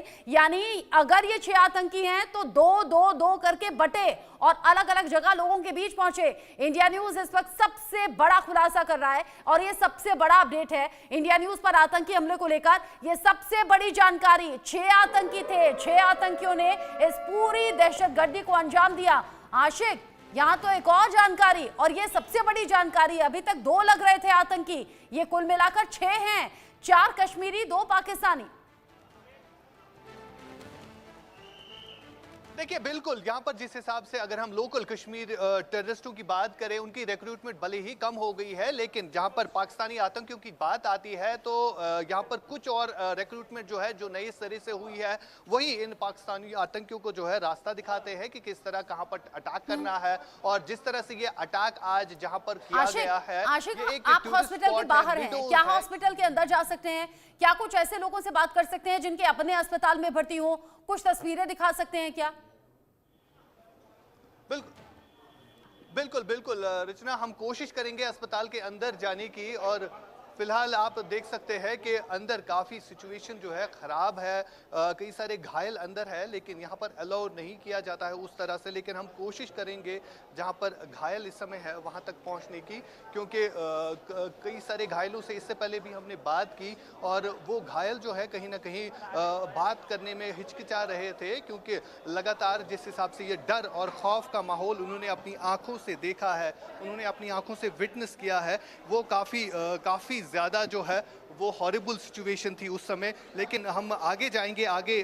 गई। यानी अगर ये 6 आतंकी हैं तो दो दो दो करके बटे और अलग अलग जगह लोगों के बीच पहुंचे। इंडिया न्यूज इस वक्त सबसे बड़ा खुलासा कर रहा है और ये सबसे बड़ा अपडेट है इंडिया न्यूज पर आतंकी हमले को लेकर। ये सबसे बड़ी जानकारी, 6 आतंकी थे, 6 आतंकियों ने इस पूरी दहशतगर्दी को अंजाम दिया। आशिक, यहां तो एक और जानकारी, और ये सबसे बड़ी जानकारी, अभी तक 2 लग रहे थे आतंकी, ये कुल मिलाकर 6 हैं, 4 कश्मीरी, 2 पाकिस्तानी। देखिए बिल्कुल, यहाँ पर जिस हिसाब से अगर हम लोकल कश्मीर टेररिस्टों की बात करें, उनकी रिक्रूटमेंट भले ही कम हो गई है, लेकिन जहाँ पर पाकिस्तानी आतंकियों की बात आती है तो यहाँ पर कुछ और रिक्रूटमेंट जो है जो नए सिरे से हुई है, वही इन पाकिस्तानी आतंकियों को जो है रास्ता दिखाते हैं कि किस तरह कहाँ पर अटैक करना है। और जिस तरह से ये अटैक आज जहाँ पर किया गया है, आप हॉस्पिटल के बाहर हैं, क्या हॉस्पिटल के अंदर जा सकते हैं? क्या कुछ ऐसे लोगों से बात कर सकते हैं जिनके अपने अस्पताल में भर्ती हो? कुछ तस्वीरें दिखा सकते हैं क्या? बिल्कुल बिल्कुल रचना, हम कोशिश करेंगे अस्पताल के अंदर जाने की। और फिलहाल आप देख सकते हैं कि अंदर काफ़ी सिचुएशन जो है ख़राब है, कई सारे घायल अंदर है, लेकिन यहाँ पर अलाउ नहीं किया जाता है उस तरह से। लेकिन हम कोशिश करेंगे जहाँ पर घायल इस समय है वहाँ तक पहुँचने की, क्योंकि कई सारे घायलों से इससे पहले भी हमने बात की और वो घायल जो है कहीं ना कहीं बात करने में हिचकिचा रहे थे, क्योंकि लगातार जिस हिसाब से ये डर और खौफ का माहौल उन्होंने अपनी आँखों से देखा है, उन्होंने अपनी आँखों से विटनेस किया है, वो काफ़ी ज़्यादा जो है वो हॉरिबल सिचुएशन थी उस समय। लेकिन हम आगे जाएंगे, आगे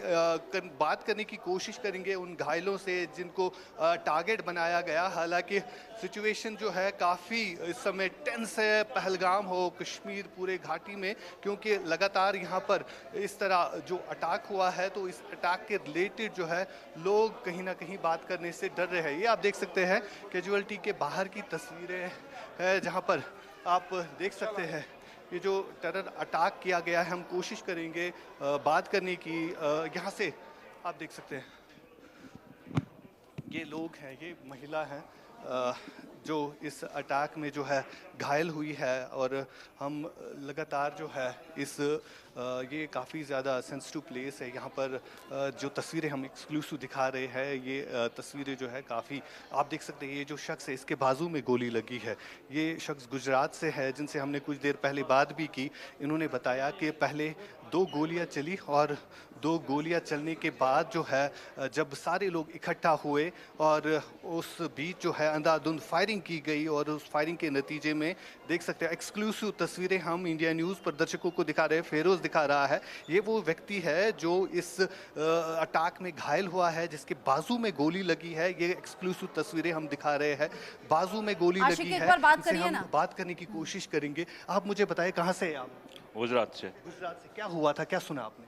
बात करने की कोशिश करेंगे उन घायलों से जिनको टारगेट बनाया गया। हालांकि सिचुएशन जो है काफ़ी इस समय टेंस है, पहलगाम हो, कश्मीर पूरे घाटी में, क्योंकि लगातार यहाँ पर इस तरह जो अटैक हुआ है तो इस अटैक के रिलेटेड जो है लोग कहीं ना कहीं बात करने से डर रहे हैं। ये आप देख सकते हैं कैजुअलिटी के बाहर की तस्वीरें हैं, जहाँ पर आप देख सकते हैं ये जो टेरर अटैक किया गया है। हम कोशिश करेंगे बात करने की। यहाँ से आप देख सकते हैं ये लोग हैं, ये महिला हैं जो इस अटैक में जो है घायल हुई है। और हम लगातार जो है ये काफ़ी ज़्यादा सेंसिटिव प्लेस है, यहाँ पर जो तस्वीरें हम एक्सक्लूसिव दिखा रहे हैं, ये तस्वीरें जो है काफ़ी आप देख सकते हैं। ये जो शख्स है इसके बाजू में गोली लगी है, ये शख्स गुजरात से है जिनसे हमने कुछ देर पहले बात भी की। इन्होंने बताया कि पहले 2 गोलियां चली और 2 गोलियां चलने के बाद जो है जब सारे लोग इकट्ठा हुए और उस बीच जो है अंधाधुंध फायरिंग की गई और उस फायरिंग के नतीजे में देख सकते हैं एक्सक्लूसिव तस्वीरें हम इंडिया न्यूज़ पर दर्शकों को दिखा रहे हैं। फेरोज दिखा रहा है, ये वो व्यक्ति है जो इस अटैक में घायल हुआ है, जिसके बाजू में गोली लगी है। ये एक्सक्लूसिव तस्वीरें हम दिखा रहे हैं, बाजू में गोली लगी है। इसे हम बात करने की कोशिश करेंगे। आप मुझे बताएं कहाँ से आप? गुजरात से। गुजरात से। क्या हुआ था, क्या सुना आपने?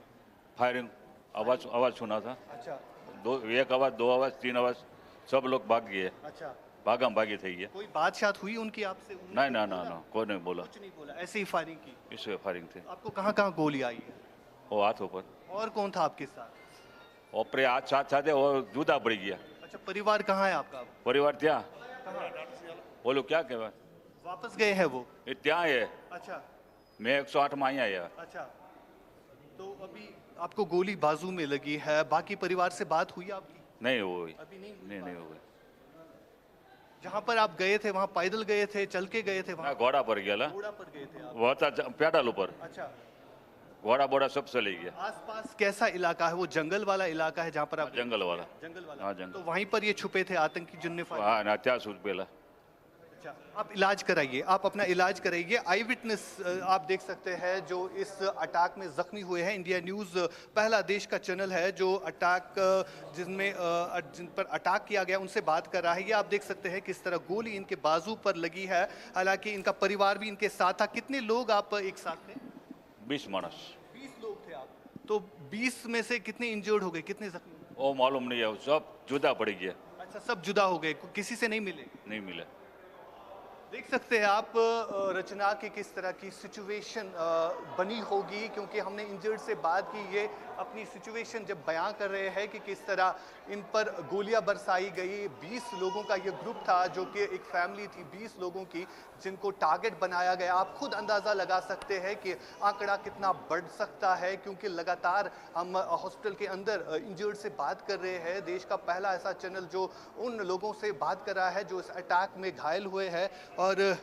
फायरिंग आवाज सुना था। अच्छा। एक आवाज, 2 आवाज, 3 आवाज, सब लोग भाग गए। अच्छा। भागी थी ये। कोई बात हुई उनकी आपसे? नहीं ना, कोई नहीं बोला। कुछ नहीं बोला, ऐसे ही फायरिंग की? इससे फायरिंग थी। आपको कहाँ कहाँ गोली आई है? वो हाथों पर। और कौन था आपके साथ? और हाथ साथ वो जूदा पड़ गया। अच्छा, परिवार कहाँ है आपका? परिवार त्या बोलो क्या कह वापस गए हैं वो? त्या है। अच्छा। मैं 108 में आया। अच्छा, तो अभी आपको गोली बाजू में लगी है, बाकी परिवार से बात हुई आपकी? नहीं हुई अभी नहीं हो गई। जहाँ पर आप गए थे वहाँ पैदल गए थे, चल के गए थे? वहाँ घोड़ा पर गया। घोड़ा पर गए थे आप? वो था पैदल ऊपर। अच्छा। घोड़ा बोड़ा सब चले गया। आसपास कैसा इलाका है? वो जंगल वाला इलाका है जहाँ पर आप? जंगल वाला। हाँ, जंगल। तो वहीं पर ये छुपे थे आतंकी जिनने फायर? क्या पहला। अच्छा, आप इलाज कराइए, आप अपना इलाज कराइए। आई विटनेस आप देख सकते हैं जो इस अटैक में जख्मी हुए हैं। इंडिया न्यूज़ पहला देश का चैनल है जो अटैक जिन पर अटैक किया गया उनसे बात कर रहा है। ये आप देख सकते हैं किस तरह गोली इनके बाजू पर लगी है। हालांकि इनका परिवार भी इनके साथ था। कितने लोग आप एक साथ थे? 20 मानस। 20 लोग थे आप? तो 20 में से कितने इंजर्ड हो गए, कितने जख्मी? वो मालूम नहीं है, सब जुदा पड़ गया। अच्छा, सब जुदा हो गए, किसी से नहीं मिले? नहीं मिले। देख सकते हैं आप रचना की किस तरह की सिचुएशन बनी होगी, क्योंकि हमने इंजर्ड से बात की। ये अपनी सिचुएशन जब बयां कर रहे हैं कि किस तरह इन पर गोलियां बरसाई गई। 20 लोगों का ये ग्रुप था जो कि एक फैमिली थी 20 लोगों की जिनको टारगेट बनाया गया। आप खुद अंदाज़ा लगा सकते हैं कि आंकड़ा कितना बढ़ सकता है, क्योंकि लगातार हम हॉस्पिटल के अंदर इंजर्ड से बात कर रहे हैं। देश का पहला ऐसा चैनल जो उन लोगों से बात कर रहा है जो इस अटैक में घायल हुए हैं। और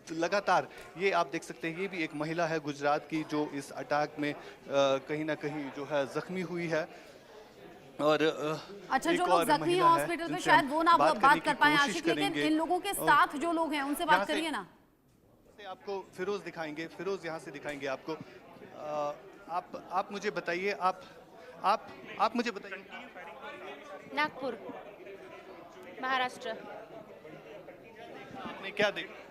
लगातार ये आप देख सकते हैं, ये भी एक महिला है गुजरात की जो इस अटैक में कहीं ना कहीं जो है जख्मी हुई है। और अच्छा, एक जो लोग और जख्मी हैं महिला है हॉस्पिटल में जिनसे शायद हम वो ना बात बात करने कर की पाए कोशिश आशिक, लेकिन करेंगे। इन लोगों के साथ जो लोग हैं उनसे यहाँ बात से- करिए ना। आपको फिरोज दिखाएंगे, फिरोज यहाँ से दिखाएंगे आपको। आप मुझे बताइए, आप मुझे बताइए नागपुर, महाराष्ट्र। आपने क्या देखा?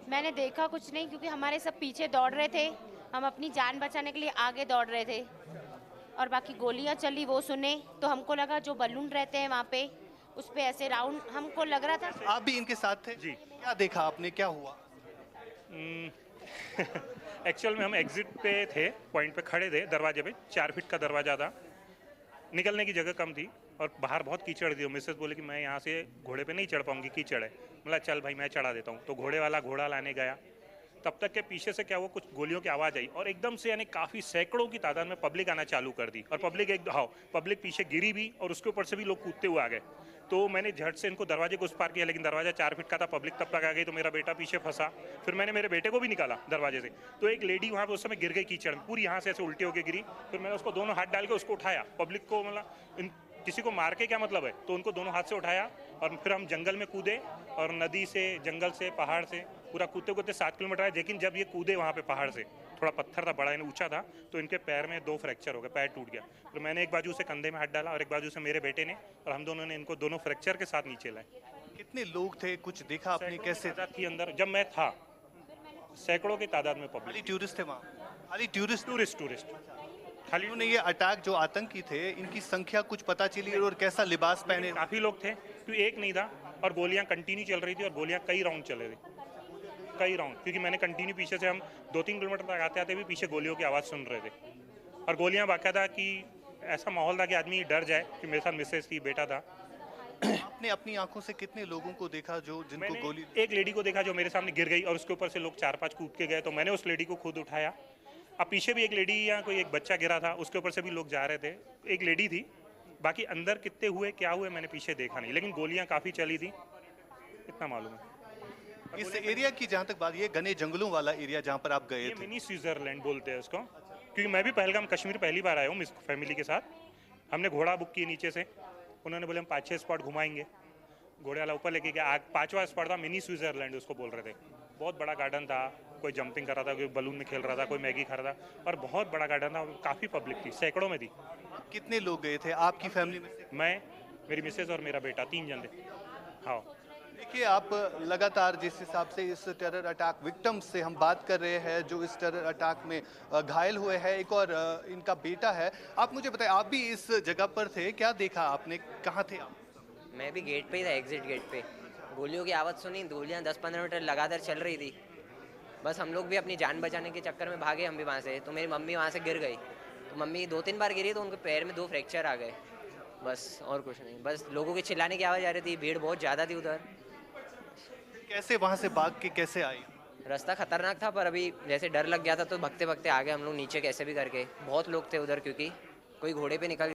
मैंने देखा कुछ नहीं, क्योंकि हमारे सब पीछे दौड़ रहे थे। हम अपनी जान बचाने के लिए आगे दौड़ रहे थे, और बाकी गोलियां चली वो सुने तो हमको लगा जो बलून रहते हैं वहाँ पे उस पे ऐसे राउंड, हमको लग रहा था। आप भी इनके साथ थे जी। क्या देखा आपने, क्या हुआ? एक्चुअल में हम एग्जिट पे थे, पॉइंट पे खड़े थे, दरवाजे पे 4 फीट का दरवाजा था, निकलने की जगह कम थी और बाहर बहुत कीचड़ थी। मिसेस बोले कि मैं यहाँ से घोड़े पे नहीं चढ़ पाऊंगी, कीचड़ है। बोला चल भाई मैं चढ़ा देता हूँ। तो घोड़े वाला घोड़ा लाने गया, तब तक के पीछे से क्या हुआ, कुछ गोलियों की आवाज़ आई और एकदम से यानी काफ़ी सैकड़ों की तादाद में पब्लिक आना चालू कर दी। और पब्लिक पीछे गिरी भी और उसके ऊपर से भी लोग कूदते हुए आ गए। तो मैंने झट से इनको दरवाजे को उस पार किया, लेकिन दरवाजा 4 फीट का था, पब्लिक तब तक आ गई तो मेरा बेटा पीछे फंसा। फिर मैंने मेरे बेटे को भी निकाला दरवाजे से, तो एक लेडी वहाँ पे उस समय गिर गई कीचड़ में, पूरी यहाँ से ऐसे उल्टी होकर गिरी। फिर मैंने उसको दोनों हाथ डाल के उसको उठाया। पब्लिक को मतलब किसी को मार के क्या मतलब है, तो उनको दोनों हाथ से उठाया और फिर हम जंगल में कूदे और नदी से, जंगल से, पहाड़ से पूरा कूदते कूदते 7 किलोमीटर आए। लेकिन जब ये कूदे वहाँ पे पहाड़ से, थोड़ा पत्थर था बड़ा, यानी ऊंचा था, तो इनके पैर में 2 फ्रैक्चर हो गए, पैर टूट गया। तो मैंने एक बाजू से कंधे में हाथ डाला और एक बाजू से मेरे बेटे ने, और हम दोनों ने इनको दोनों फ्रैक्चर के साथ नीचे लाए। कितने लोग थे, कुछ देखा आपने कैसे? तादाद थी अंदर, जब मैं था सैकड़ों की तादाद में खाली पब्लिक, टूरिस्ट थे वहाँ? खाली टूरिस्ट टूरिस्ट खाली। इन्होंने ये अटैक जो आतंकी थे, इनकी संख्या कुछ पता चली और कैसा लिबास पहने? काफ़ी लोग थे, क्योंकि एक नहीं था और गोलियां कंटिन्यू चल रही थी और गोलियां कई राउंड चले थे, कई राउंड, क्योंकि मैंने कंटिन्यू पीछे से, हम 2-3 किलोमीटर तक आते आते भी पीछे गोलियों की आवाज़ सुन रहे थे। और गोलियां बाकायदा कि ऐसा माहौल था कि आदमी डर जाए, कि मेरे साथ मिसेस थी, बेटा था। आपने अपनी आंखों से कितने लोगों को देखा जो जिनको मैंने गोली? एक लेडी को देखा जो मेरे सामने गिर गई और उसके ऊपर से लोग 4-5 कूद के गए, तो मैंने उस लेडी को खुद उठाया। अब पीछे भी एक लेडी या कोई एक बच्चा गिरा था, उसके ऊपर से भी लोग जा रहे थे, एक लेडी थी। बाकी अंदर कितने हुए क्या हुए मैंने पीछे देखा नहीं, लेकिन गोलियां काफ़ी चली थी, इतना मालूम है। इस एरिया की जहाँ तक बात, ये घने जंगलों वाला एरिया जहाँ पर आप गए ये थे, मिनी स्विट्जरलैंड बोलते हैं उसको, क्योंकि मैं भी पहलगाम कश्मीर पहली बार आया हूँ फैमिली के साथ। हमने घोड़ा बुक किया नीचे से, उन्होंने बोले हम 5-6 स्पॉट घुमाएंगे। घोड़े वाला ऊपर लेके गया, 5वां स्पॉट था मिनी स्विट्जरलैंड उसको बोल रहे थे। बहुत बड़ा गार्डन था, कोई जंपिंग कर रहा था, कोई बलून में खेल रहा था, कोई मैगी खा रहा था, और बहुत बड़ा गार्डन था, काफ़ी पब्लिक थी, सैकड़ों में थी। कितने लोग गए थे आपकी फैमिली में से? मैं, मेरी मिसेज और मेरा बेटा, 3 जन थे। हाँ, देखिए, आप लगातार जिस हिसाब से इस टेरर अटैक विक्टिम से हम बात कर रहे हैं जो इस टेरर अटैक में घायल हुए हैं, एक और इनका बेटा है। आप मुझे बताएं, आप भी इस जगह पर थे, क्या देखा आपने, कहाँ थे आप? मैं भी गेट पे ही था, एग्जिट गेट पे। गोलियों की आवाज़ सुनी, गोलियां 10-15 मिनट लगातार चल रही थी। बस हम लोग भी अपनी जान बचाने के चक्कर में भागे, हम भी वहाँ से। तो मेरी मम्मी वहाँ से गिर गई, तो मम्मी 2-3 बार गिरी तो उनके पैर में 2 फ्रैक्चर आ गए, बस और कुछ नहीं। बस लोगों के चिल्लाने की आवाज़ आ रही थी, भीड़ बहुत ज़्यादा थी उधर। कैसे वहाँ से भाग के कैसे आई? रास्ता खतरनाक था, पर अभी जैसे डर लग गया था तो भगते भगते आ गए हम लोग नीचे कैसे भी करके। बहुत लोग थे उधर, क्योंकि कोई घोड़े पे निकल